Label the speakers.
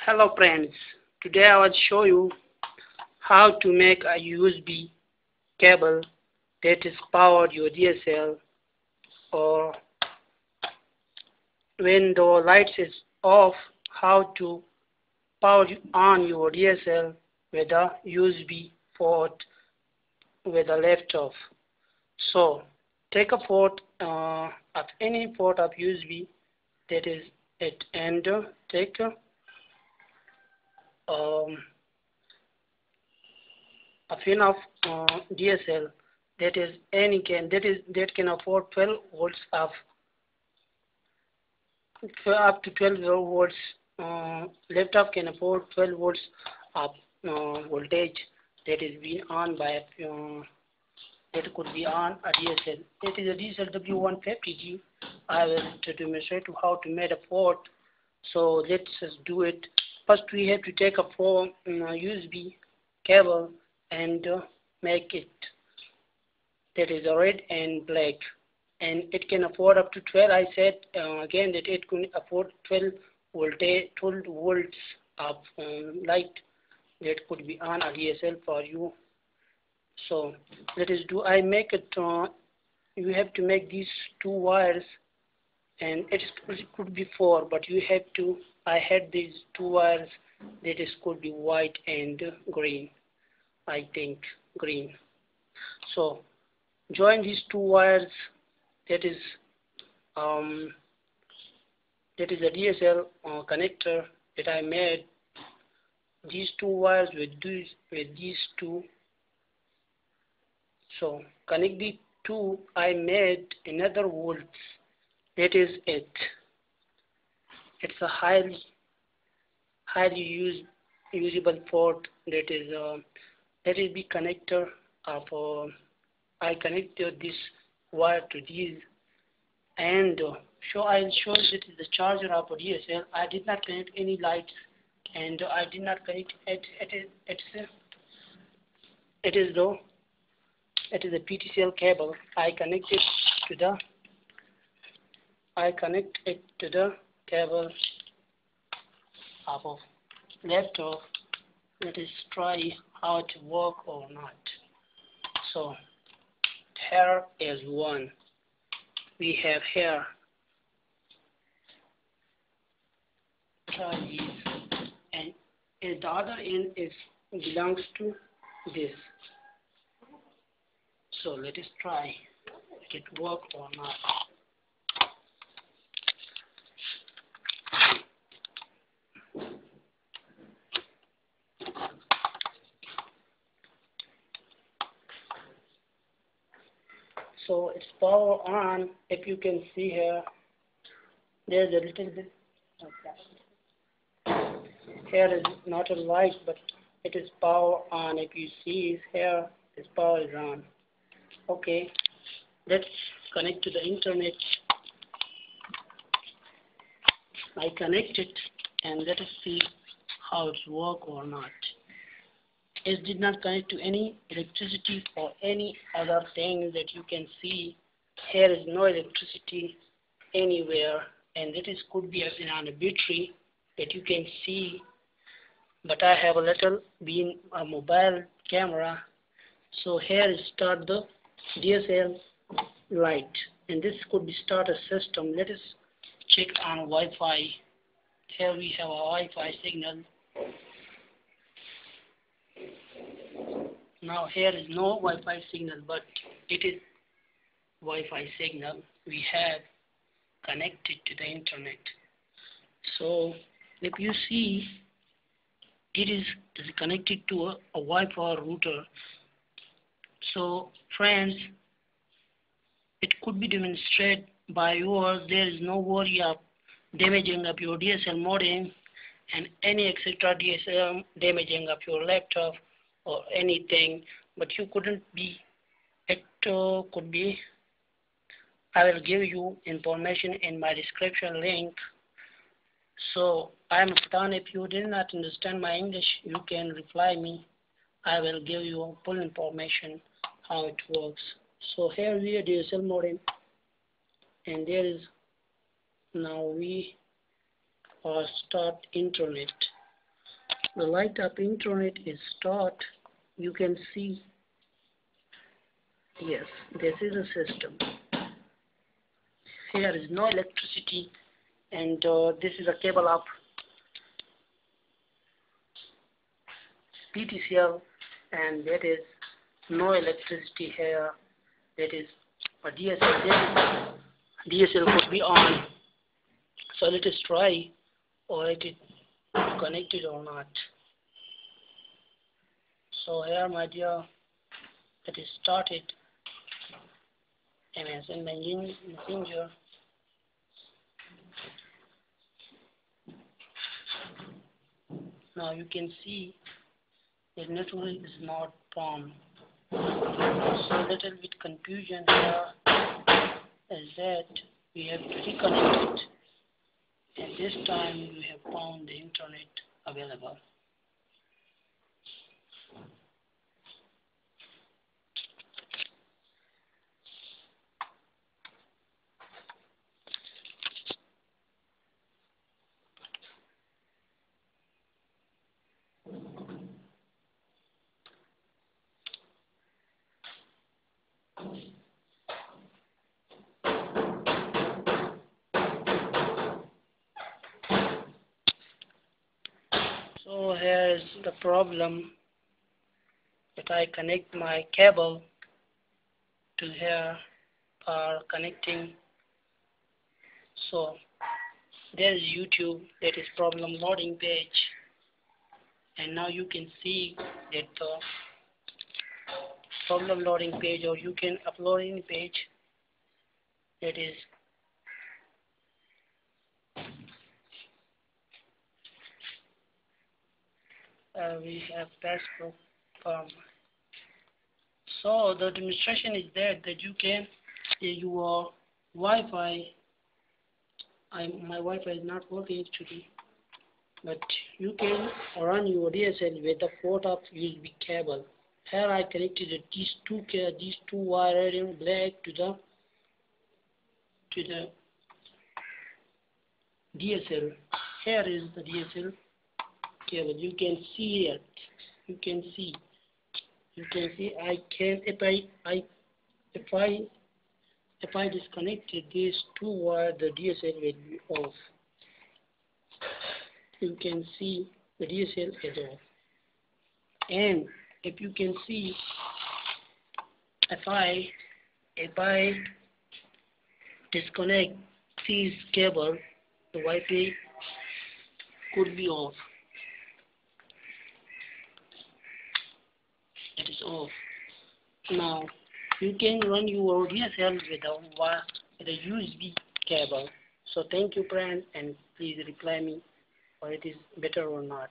Speaker 1: Hello friends, today I will show you how to make a USB cable that is powered your DSL, or when the lights is off, how to power on your DSL with a USB port with a left off. So take a port of any port of USB that is it, and take um, a pin of DSL that can afford 12 volts of up to 12 volts. Laptop can afford 12 volts of voltage that is being on by that could be on a DSL. It is a DSL W150G. I will to demonstrate how to make a port. So let's just do it. First, we have to take a USB cable and make it that is red and black, and it can afford up to 12. I said again that it can afford 12 volts of light that could be on a DSL for you. So that is do I make it. You have to make these two wires, and it could be four, but you have to. I had these two wires that is could be white and green. I think green. So join these two wires. That is um, a DSL connector that I made. These two wires with these two. So connect the two. I made another volts. That is it. It's a highly usable port. That is the connector of. I connected this wire to these, and I'll show you that is the charger of a DSL. I did not connect any lights, and I did not connect it. It is a PTCL cable. I connect it to the cable of a laptop. Let us try how it work or not. So here is one. We have here. Try these, and the other end belongs to this. So let us try if it work or not. So it's power on. If you can see here, there's a little bit of that. Here is not a light, but it is power on. If you see here, this power is on. Okay, let's connect to the internet. I connect it, and let us see how it work or not. It did not connect to any electricity or any other thing that you can see. Here is no electricity anywhere, and that is could be on a battery that you can see. But I have a little being a mobile camera. So here is start the DSL light, and this could be start a system. Let us check on Wi-Fi. Here we have a Wi-Fi signal. Now here is no Wi-Fi signal, but it is Wi-Fi signal we have connected to the internet. So if you see, it is connected to a Wi-Fi router. So friends, it could be demonstrated by yours. There is no worry of damaging of your DSL modem and any etc. DSL damaging of your laptop or anything. But you couldn't be. It could be. I will give you information in my description link. So I am Patan. If you did not understand my English, you can reply me. I will give you full information how it works. So here we are DSL modem, and there is now we start internet. The light up internet is start. You can see, yes, this is a system. Here is no electricity, and this is a cable up PTCL, and that is no electricity here. That is a DSL. DSL could be on. So let us try or it is connected or not. So here, my dear, that is started. MSN Messenger. Now you can see the network is not on. So a little bit confusion here is that we have to reconnect it. And this time we have found the internet available. So here is the problem that I connect my cable to here for connecting. So there is YouTube, that is problem loading page, and now you can see that the problem loading page, or you can upload any page, that is we have passcode form. So the demonstration is that you can your Wi-Fi. My Wi-Fi is not working actually, but you can run your DSL with the port of USB cable. Here I connected these two wire in black to the DSL. Here is the DSL cable. You can see it. You can see. I can if I disconnected these two wires, the DSL will be off. You can see the DSL is off. And if you can see, if I disconnect this cable, the Wi-Fi could be off. It is off. Now you can run your DSL with a USB cable. So thank you, friend, and please reply me, or it is better or not.